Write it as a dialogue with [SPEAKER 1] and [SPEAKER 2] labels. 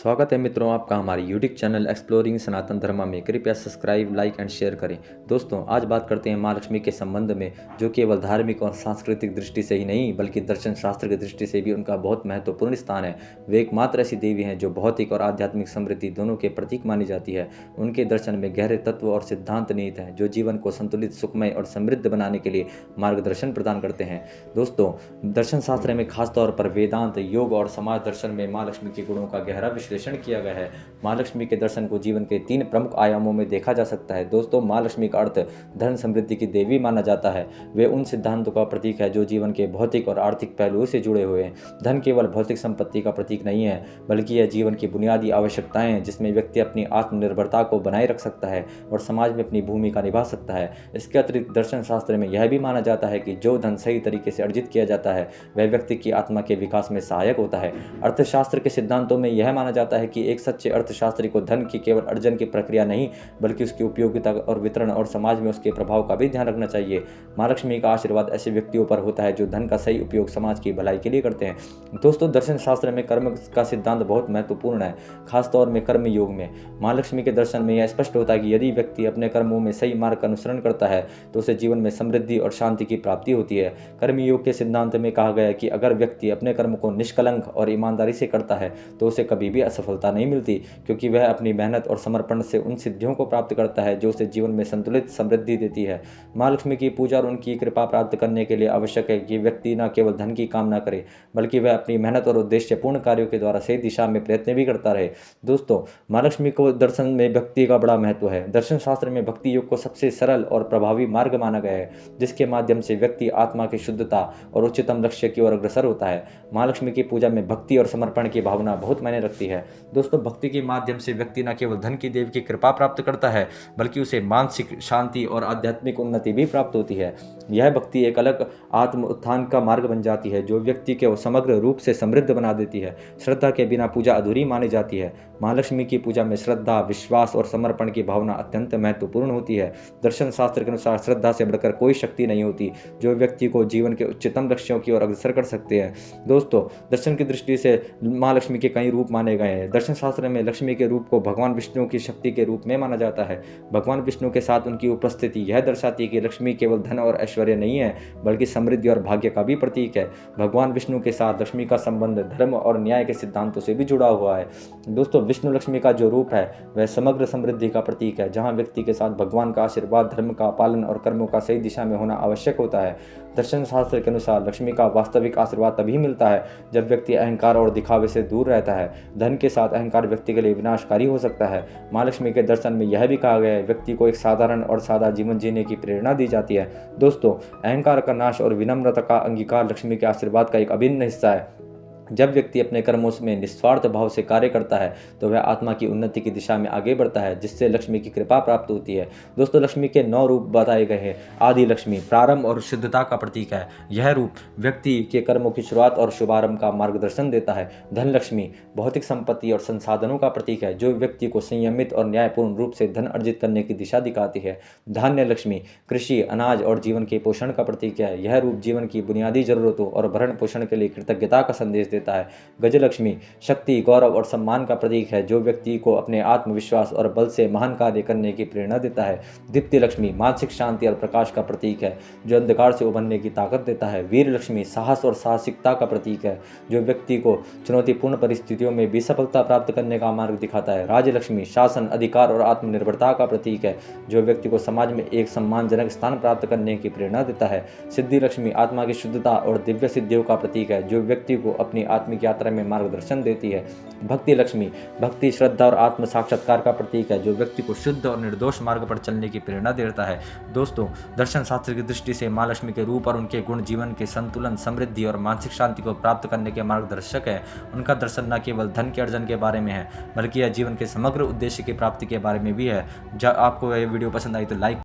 [SPEAKER 1] स्वागत है मित्रों आपका हमारे यूट्यूब चैनल एक्सप्लोरिंग सनातन धर्म में। कृपया सब्सक्राइब, लाइक एंड शेयर करें। दोस्तों, आज बात करते हैं माँ लक्ष्मी के संबंध में, जो केवल धार्मिक और सांस्कृतिक दृष्टि से ही नहीं बल्कि दर्शन शास्त्र की दृष्टि से भी उनका बहुत महत्वपूर्ण स्थान है। वे एकमात्र ऐसी देवी हैं जो भौतिक और आध्यात्मिक समृद्धि दोनों के प्रतीक मानी जाती है। उनके दर्शन में गहरे तत्व और सिद्धांत निहित हैं जो जीवन को संतुलित, सुखमय और समृद्ध बनाने के लिए मार्गदर्शन प्रदान करते हैं। दोस्तों, दर्शन शास्त्र में खासतौर पर वेदांत, योग और समाज दर्शन में माँ लक्ष्मी के गुणों का गहरा विश्लेषण किया गया है। माँ लक्ष्मी के दर्शन को जीवन के 3 प्रमुख आयामों में देखा जा सकता है। दोस्तों, माँ लक्ष्मी का अर्थ धन समृद्धि की देवी माना जाता है। वे उन सिद्धांतों का प्रतीक है जो जीवन के भौतिक और आर्थिक पहलुओं से जुड़े हुए हैं। धन केवल भौतिक संपत्ति का प्रतीक नहीं है, बल्कि यह जीवन की बुनियादी आवश्यकताएं हैं जिसमें व्यक्ति अपनी आत्मनिर्भरता को बनाए रख सकता है और समाज में अपनी भूमिका निभा सकता है। इसके अतिरिक्त दर्शन शास्त्र में यह भी माना जाता है कि जो धन सही तरीके से अर्जित किया जाता है वह व्यक्ति की आत्मा के विकास में सहायक होता है। अर्थशास्त्र के सिद्धांतों में यह माना जाता है कि एक सच्चे अर्थशास्त्री को धन की केवल अर्जन की प्रक्रिया नहीं बल्कि उसकी उपयोगिता और वितरण और समाज में उसके प्रभाव का भी ध्यान रखना चाहिए। माँ लक्ष्मी का आशीर्वाद ऐसे व्यक्तियों पर होता है जो धन का सही उपयोग समाज की भलाई के लिए करते हैं। दोस्तों, दर्शन शास्त्र में कर्म का सिद्धांत बहुत महत्वपूर्ण है, खासतौर में कर्म योग में। माँ लक्ष्मी के दर्शन में यह स्पष्ट होता है कि यदि व्यक्ति अपने कर्मों में सही मार्ग का अनुसरण करता है तो उसे जीवन में समृद्धि और शांति की प्राप्ति होती है। कर्म योग के सिद्धांत में कहा गया है कि अगर व्यक्ति अपने कर्म को निष्कलंक और ईमानदारी से करता है तो उसे कभी भी असफलता नहीं मिलती, क्योंकि वह अपनी मेहनत और समर्पण से उन सिद्धियों को प्राप्त करता है जो उसे जीवन में संतुलित समृद्धि देती है। माँ लक्ष्मी की पूजा और उनकी कृपा प्राप्त करने के लिए आवश्यक है कि व्यक्ति न केवल धन की कामना करे बल्कि वह अपनी मेहनत और उद्देश्यपूर्ण कार्यों के द्वारा सही दिशा में प्रयत्न भी करता रहे। दोस्तों, माँ लक्ष्मी को दर्शन में भक्ति का बड़ा महत्व है। दर्शन शास्त्र में भक्ति योग को सबसे सरल और प्रभावी मार्ग माना गया है, जिसके माध्यम से व्यक्ति आत्मा की शुद्धता और उच्चतम लक्ष्य की ओर अग्रसर होता है। माँ लक्ष्मी की पूजा में भक्ति और समर्पण की भावना बहुत मायने रखती है। दोस्तों, भक्ति के माध्यम से व्यक्ति न केवल धन की देवी की कृपा प्राप्त करता है बल्कि उसे मानसिक शांति और आध्यात्मिक उन्नति भी प्राप्त होती है। यह भक्ति एक अलग आत्म उत्थान का मार्ग बन जाती है जो व्यक्ति को समग्र रूप से समृद्ध बना देती है। श्रद्धा के बिना पूजा अधूरी मानी जाती है। माँ लक्ष्मी की पूजा में श्रद्धा, विश्वास और समर्पण की भावना अत्यंत महत्वपूर्ण होती है। दर्शन शास्त्र के अनुसार श्रद्धा से बढ़कर कोई शक्ति नहीं होती जो व्यक्ति को जीवन के उच्चतम लक्ष्यों की ओर अग्रसर कर सकते हैं। दोस्तों, दर्शन की दृष्टि से माँ लक्ष्मी के कई रूप माने गए हैं। दर्शन शास्त्र में लक्ष्मी के रूप को भगवान विष्णु की शक्ति के रूप में माना जाता है। भगवान विष्णु के साथ उनकी उपस्थिति यह दर्शाती है कि लक्ष्मी केवल धन और ऐश्वर्य नहीं है बल्कि समृद्धि और भाग्य का भी प्रतीक है। भगवान विष्णु के साथ लक्ष्मी का संबंध धर्म और न्याय के सिद्धांतों से भी जुड़ा हुआ है। दोस्तों, विष्णु लक्ष्मी का जो रूप है वह समग्र समृद्धि का प्रतीक है, जहाँ व्यक्ति के साथ भगवान का आशीर्वाद, धर्म का पालन और कर्मों का सही दिशा में होना आवश्यक होता है। दर्शन शास्त्र के अनुसार लक्ष्मी का वास्तविक आशीर्वाद तभी मिलता है जब व्यक्ति अहंकार और दिखावे से दूर रहता है। धन के साथ अहंकार व्यक्ति के लिए विनाशकारी हो सकता है। माँ लक्ष्मी के दर्शन में यह भी कहा गया है व्यक्ति को एक साधारण और सादा जीवन जीने की प्रेरणा दी जाती है। दोस्तों, अहंकार का नाश और विनम्रता का अंगीकार लक्ष्मी के आशीर्वाद का एक अभिन्न हिस्सा है। जब व्यक्ति अपने कर्मों में निस्वार्थ भाव से कार्य करता है तो वह आत्मा की उन्नति की दिशा में आगे बढ़ता है, जिससे लक्ष्मी की कृपा प्राप्त होती है। दोस्तों, लक्ष्मी के 9 रूप बताए गए हैं। आदि लक्ष्मी प्रारंभ और शुद्धता का प्रतीक है। यह रूप व्यक्ति के कर्मों की शुरुआत और शुभारंभ का मार्गदर्शन देता है। धन लक्ष्मी भौतिक संपत्ति और संसाधनों का प्रतीक है जो व्यक्ति को संयमित और न्यायपूर्ण रूप से धन अर्जित करने की दिशा दिखाती है। धान्य लक्ष्मी कृषि, अनाज और जीवन के पोषण का प्रतीक है। यह रूप जीवन की बुनियादी जरूरतों और भरण पोषण के लिए कृतज्ञता का संदेश देता है। गजलक्ष्मी शक्ति, गौरव और सम्मान का प्रतीक है जो व्यक्ति को अपने आत्मविश्वास और बल से महान कार्य करने की प्रेरणा देता है। दीप्ति लक्ष्मी मानसिक शांति और प्रकाश का प्रतीक है जो अंधकार से उभरने की ताकत देता है। वीर लक्ष्मी साहस और साहसिकता का प्रतीक है जो व्यक्ति को चुनौतीपूर्ण परिस्थितियों में भी सफलता प्राप्त करने का मार्ग दिखाता है। राजलक्ष्मी शासन, अधिकार और आत्मनिर्भरता का प्रतीक है जो व्यक्ति को समाज में एक सम्मानजनक स्थान प्राप्त करने की प्रेरणा देता है। सिद्धि लक्ष्मी आत्मा की शुद्धता और दिव्य सिद्धियों का प्रतीक है जो व्यक्ति को अपनी आत्मिक यात्रा में मार्गदर्शन देती है। भक्ति लक्ष्मी भक्ति, श्रद्धा और आत्म साक्षात्कार का प्रतीक है जो व्यक्ति को शुद्ध और निर्दोष मार्ग पर चलने की प्रेरणा देता है। दोस्तों, दर्शन शास्त्र की दृष्टि से माँ लक्ष्मी के रूप और उनके गुण जीवन के संतुलन, समृद्धि और मानसिक शांति को प्राप्त करने के मार्गदर्शक है। उनका दर्शन न केवल धन के अर्जन के बारे में है बल्कि यह जीवन के समग्र उद्देश्य की प्राप्ति के बारे में भी है। जब आपको यह वीडियो पसंद आई तो लाइक